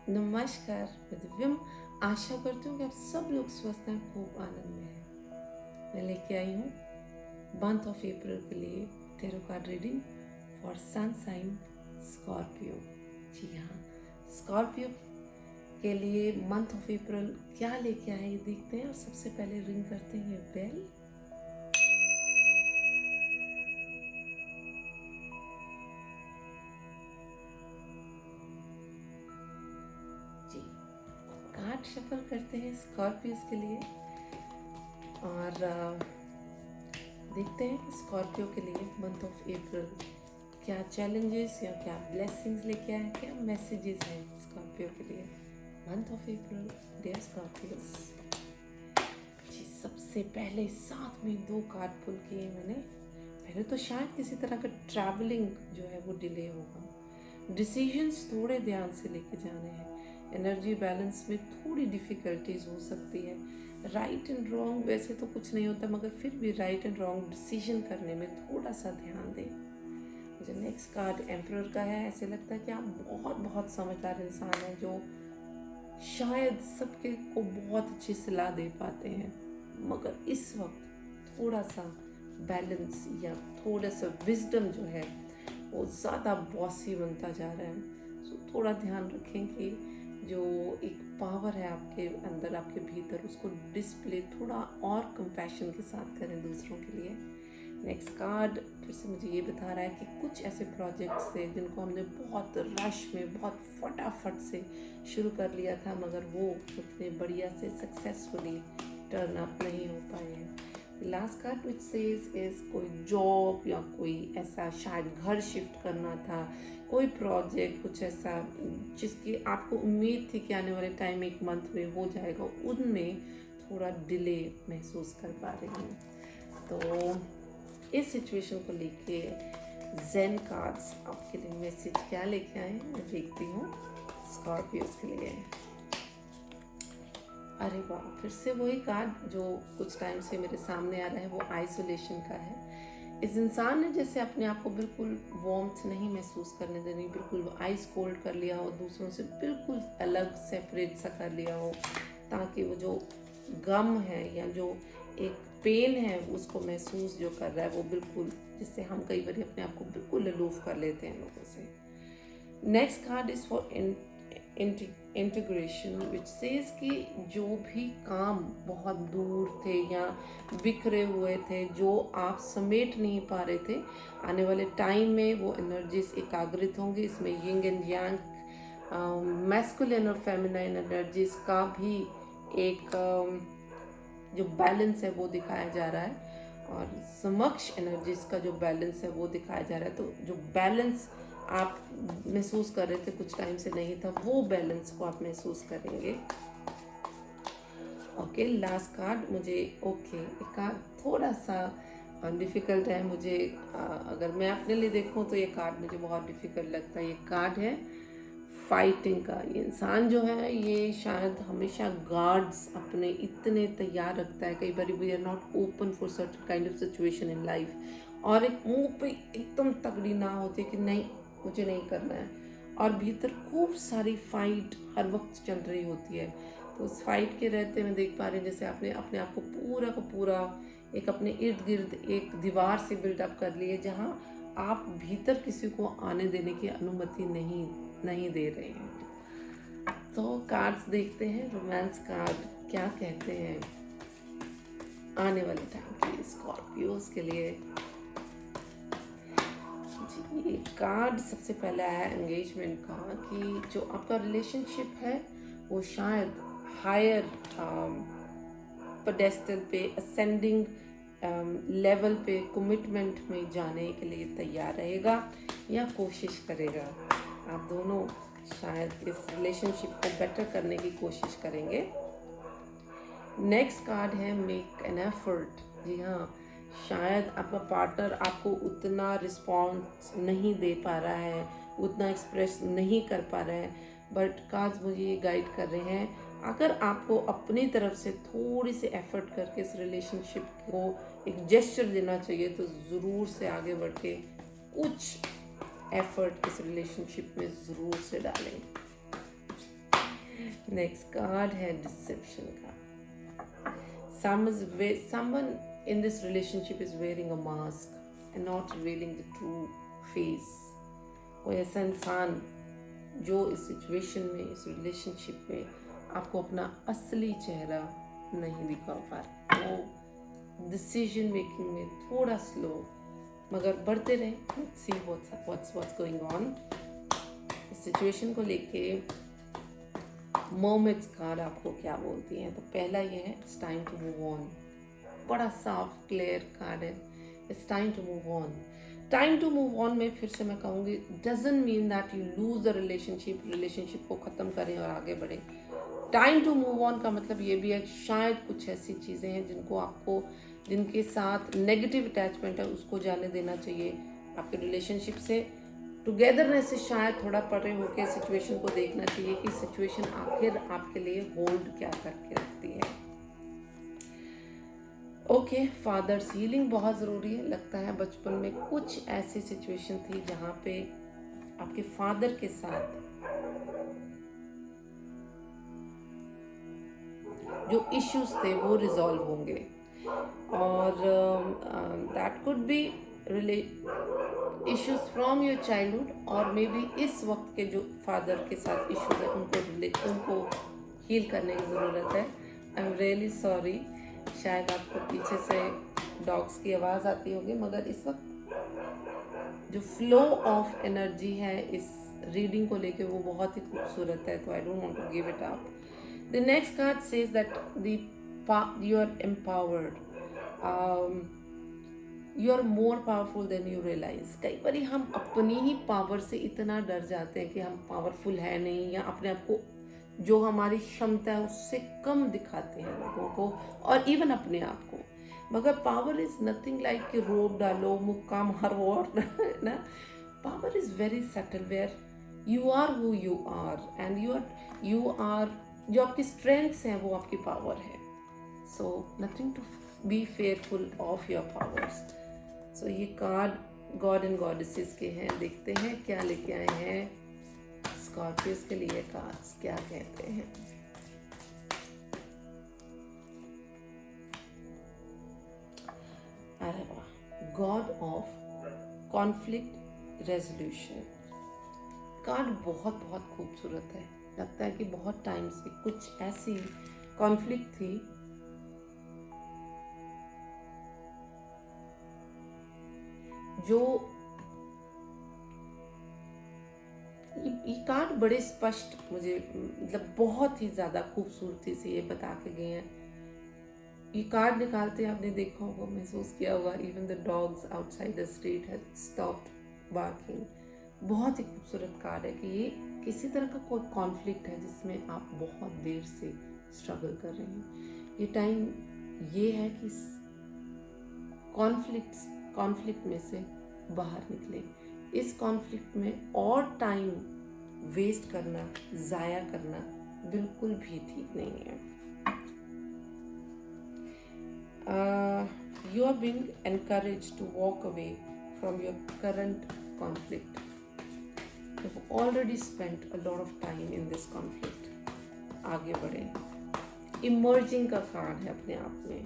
नमस्कार, मैं दिव्यम। आशा करती हूँ कि आप सब लोग स्वस्थ हैं, खूब आनंद में हैं। मैं लेके आई हूँ मंथ ऑफ अप्रैल के लिए tarot card reading for sun sign Scorpio. जी हाँ, स्कॉर्पियो के लिए मंथ ऑफ अप्रैल क्या लेके आए ये देखते हैं। और सबसे पहले रिंग करते हैं ये बेल। जी, कार्ड शफल करते हैं स्कॉर्पियोस के लिए और देखते हैं कि स्कॉर्पियो के लिए मंथ ऑफ अप्रैल क्या चैलेंजेस या क्या ब्लेसिंग्स लेके आए, क्या मैसेजेस हैं स्कॉर्पियो के लिए month of April. Dear Scorpios, जी सबसे पहले साथ में 2 कार्ड पुल किए मैंने। पहले तो शायद किसी तरह का ट्रैवलिंग जो है वो डिले होगा, डिसीजंस थोड़े ध्यान से लेके जाने हैं, एनर्जी बैलेंस में थोड़ी डिफ़िकल्टीज हो सकती है। राइट एंड रॉन्ग वैसे तो कुछ नहीं होता, मगर फिर भी राइट एंड रॉन्ग डिसीजन करने में थोड़ा सा ध्यान दें। मुझे नेक्स्ट कार्ड एम्परर का है। ऐसे लगता है कि आप बहुत बहुत समझदार इंसान हैं जो शायद सबके को बहुत अच्छी सलाह दे पाते हैं, मगर इस वक्त थोड़ा सा बैलेंस या थोड़ा सा विजडम जो है वो ज़्यादा बॉसी बनता जा रहा है। सो थोड़ा ध्यान रखें कि जो एक पावर है आपके अंदर, आपके भीतर, उसको डिस्प्ले थोड़ा और कंपैशन के साथ करें दूसरों के लिए। नेक्स्ट कार्ड फिर से मुझे ये बता रहा है कि कुछ ऐसे प्रोजेक्ट्स थे जिनको हमने बहुत रश में, बहुत फटाफट से शुरू कर लिया था, मगर वो उतने बढ़िया से सक्सेसफुली टर्न अप नहीं हो पाए हैं। Last card which says is कोई जॉब या कोई ऐसा शायद घर शिफ्ट करना था, कोई प्रोजेक्ट, कुछ ऐसा जिसकी आपको उम्मीद थी कि आने वाले टाइम 1 मंथ में हो जाएगा, उनमें थोड़ा डिले महसूस कर पा रही हूँ। तो इस सिचुएशन को लेके जेन कार्ड्स आपके लिए मैसेज क्या लेके आए मैं देखती हूँ स्कॉर्पियोस के लिए। अरे वाह, फिर से वही कार्ड जो कुछ टाइम से मेरे सामने आ रहा है, वो आइसोलेशन का है। इस इंसान ने जैसे अपने आप को बिल्कुल वार्मथ नहीं महसूस करने देनी, बिल्कुल आइस कोल्ड कर लिया हो, दूसरों से बिल्कुल अलग सेपरेट सा कर लिया हो, ताकि वो जो गम है या जो एक पेन है उसको महसूस जो कर रहा है वो बिल्कुल, जिससे हम कई बार अपने आप को बिल्कुल अलूफ कर लेते हैं लोगों से। Next card is for integration which says कि जो भी काम बहुत दूर थे या बिखरे हुए थे, जो आप समेट नहीं पा रहे थे, आने वाले टाइम में वो एनर्जीज एकाग्रित होंगी। इसमें यिंग एंड यांग, मैस्कुलिन और फेमिनाइन एनर्जीज का भी एक जो बैलेंस है वो दिखाया जा रहा है, और समक्ष एनर्जीज का जो बैलेंस है वो दिखाया जा रहा है। तो जो बैलेंस आप महसूस कर रहे थे कुछ टाइम से नहीं था, वो बैलेंस को आप महसूस करेंगे। ओके, लास्ट कार्ड मुझे एक कार्ड थोड़ा सा डिफ़िकल्ट है मुझे। अगर मैं अपने लिए देखूं तो ये कार्ड मुझे बहुत डिफ़िकल्ट लगता है। ये कार्ड है फाइटिंग का। ये इंसान जो है ये शायद हमेशा गार्ड्स अपने इतने तैयार रखता है, कई बार we are not open for certain kind of situation in life, और एक मुंह पे एकदम तगड़ी ना होती कि नहीं मुझे नहीं करना है, और भीतर खूब सारी फाइट हर वक्त चल रही होती है। तो उस फाइट के रहते मैं देख पा रही हूँ जैसे आपने अपने आप को पूरा का पूरा एक अपने इर्द गिर्द एक दीवार से बिल्डअप कर लिए, जहाँ आप भीतर किसी को आने देने की अनुमति नहीं दे रहे हैं। तो कार्ड्स देखते हैं, रोमांस कार्ड क्या कहते हैं आने वाले टाइम के लिए स्कॉर्पियोस के लिए। जी, ये कार्ड सबसे पहले आया एंगेजमेंट का, कि जो आपका रिलेशनशिप है वो शायद हायर पेडेस्टल पे, असेंडिंग लेवल पे कमिटमेंट में जाने के लिए तैयार रहेगा या कोशिश करेगा। आप दोनों शायद इस रिलेशनशिप को बेटर करने की कोशिश करेंगे। नेक्स्ट कार्ड है मेक एन एफर्ट। जी हाँ, शायद आपका पार्टनर आपको उतना रिस्पॉन्स नहीं दे पा रहा है, उतना एक्सप्रेस नहीं कर पा रहा है, बट कार्ड्स मुझे ये गाइड कर रहे हैं अगर आपको अपनी तरफ से थोड़ी सी एफर्ट करके इस रिलेशनशिप को एक जेस्चर देना चाहिए, तो ज़रूर से आगे बढ़ के कुछ एफर्ट इस रिलेशनशिप में ज़रूर से डालें। नेक्स्ट कार्ड है डिसेप्शन का. Someone in this relationship is wearing a mask and not revealing the true face. कोई ऐसा इंसान जो इस सिचुएशन में, इस रिलेशनशिप में आपको अपना असली चेहरा नहीं दिखा पा रहा. वो डिसीजन मेकिंग में थोड़ा स्लो, मगर बढ़ते रहे. Let's see what's going on. इस सिचुएशन को लेके मोमेंट्स कार्ड आपको क्या बोलती हैं. तो पहला ये है, it's time to move on. बड़ा साफ क्लियर कार्ड है, it's time to move on. Time to move on में फिर से मैं कहूँगी, doesn't mean that you lose the relationship को ख़त्म करें और आगे बढ़ें. टाइम टू मूव ऑन का मतलब ये भी है शायद कुछ ऐसी चीज़ें हैं जिनके साथ नेगेटिव अटैचमेंट है, उसको जाने देना चाहिए. आपके रिलेशनशिप से, टुगेदरनेस से शायद थोड़ा परे होकर सिचुएशन को देखना चाहिए कि सिचुएशन आखिर आपके लिए होल्ड क्या करके रखती है. ओके, फादर्स हीलिंग बहुत ज़रूरी है. लगता है बचपन में कुछ ऐसी सिचुएशन थी जहाँ पे आपके फादर के साथ जो इश्यूज थे वो रिजॉल्व होंगे. और that could be issues from your childhood, और मे बी इस वक्त के जो फादर के साथ इश्यूज है उनको हील करने की ज़रूरत है. I am really sorry. शायद आपको पीछे से डॉग्स की आवाज़ आती होगी, मगर इस वक्त जो फ्लो ऑफ एनर्जी है इस रीडिंग को लेके वो बहुत ही खूबसूरत है. तो I don't want to give it up. The next card says that you are empowered. You are more powerful than you realize. कई बार हम अपनी ही पावर से इतना डर जाते हैं कि हम पावरफुल है नहीं, या अपने आप को जो हमारी क्षमता है उससे कम दिखाते हैं लोगों को और इवन अपने आप को. मगर पावर इज नथिंग लाइक कि रोब डालो, मुक्का मारो और ना. Power is very subtle, where you are who you are and you are जो आपकी स्ट्रेंथ्स हैं वो आपकी पावर है. So nothing to be fearful of your powers. So ये कार्ड गॉड एंड गॉडेसेस के हैं. देखते हैं क्या लेके आए हैं स्कॉर्पियोस के लिए. कार्ड्स क्या कहते हैं. अरे वाह, God of conflict resolution. Card बहुत बहुत खूबसूरत है. लगता है कि बहुत टाइम से कुछ ऐसी कॉन्फ्लिक्ट थी जो ये कार्ड बड़े स्पष्ट मुझे मतलब बहुत ही ज़्यादा खूबसूरती से ये बता के गए हैं. ये कार्ड निकालते आपने देखा होगा, महसूस किया होगा, even the dogs outside the street have stopped barking. बहुत ही खूबसूरत कार्ड है कि ये किसी तरह का कोई कॉन्फ्लिक्ट है जिसमें आप बहुत देर से स्ट्रगल कर रहे हैं. ये टाइम ये है कि कॉन्फ्लिक्ट में से बाहर निकले. इस कॉन्फ्लिक्ट में और टाइम वेस्ट करना, ज़ाया करना बिल्कुल भी ठीक नहीं है. You are being encouraged to walk away from your current conflict. You've already spent a lot of time in this conflict. आगे बढ़े. Emerging का कार्ड है अपने आप में.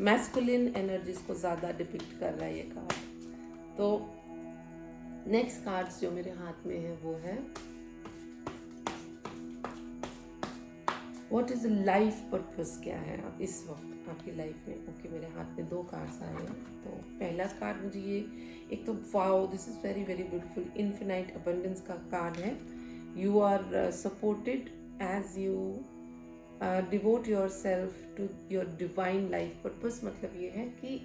मैस्कुलिन एनर्जीज को ज़्यादा डिपिक्ट कर रहा है ये कार्ड. तो नेक्स्ट कार्ड्स जो मेरे हाथ में है वो है व्हाट इज लाइफ पर्पस. क्या है आप इस वक्त आपकी लाइफ में. ओके, मेरे हाथ में दो कार्ड्स आए हैं. तो पहला कार्ड मुझे ये, एक तो wow, this is very very beautiful, infinite abundance का कार्ड है. You are supported as you devote yourself to your divine life purpose. मतलब ये है कि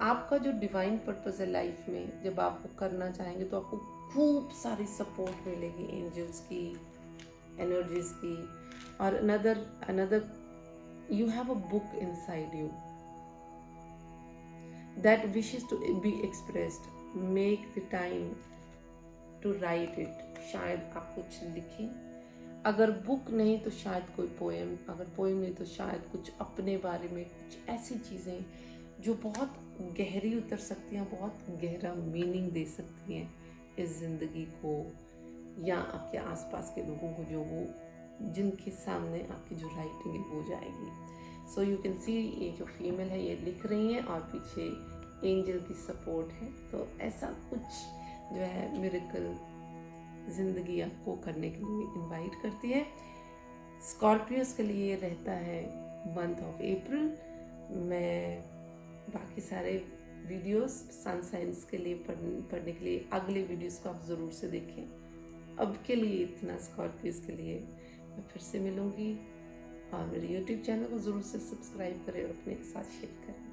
आपका जो डिवाइन पर्पस है लाइफ में, जब आप वो करना चाहेंगे तो आपको खूब सारी सपोर्ट मिलेगी एंजल्स की, एनर्जीज की. और another you have a book inside you that wishes to be expressed. Make the time to write it. शायद आप कुछ लिखें. अगर बुक नहीं तो शायद कोई पोएम, अगर पोएम नहीं तो शायद कुछ अपने बारे में, कुछ ऐसी चीज़ें जो बहुत गहरी उतर सकती हैं, बहुत गहरा मीनिंग दे सकती हैं इस ज़िंदगी को या आपके आसपास के लोगों को जो वो जिनके सामने आपकी जो राइटिंग है वो जाएगी। सो यू कैन सी ये जो फीमेल है ये लिख रही हैं और पीछे एंजल की सपोर्ट है। तो ऐसा कुछ जो है मिरेकल ज़िंदगी आपको करने के लिए इनवाइट करती है। स्कॉर्पियोस के लिए रहता है मंथ ऑफ अप्रैल। मैं बाकी सारे वीडियोस सन साइंस के लिए पढ़ने के लिए अगले वीडियोस को आप ज़रूर से देखें। अब के लिए इतना स्कॉर्पियोस के लिए। मैं फिर से मिलूँगी और मेरे यूट्यूब चैनल को ज़रूर से सब्सक्राइब करें और अपने साथ शेयर करें।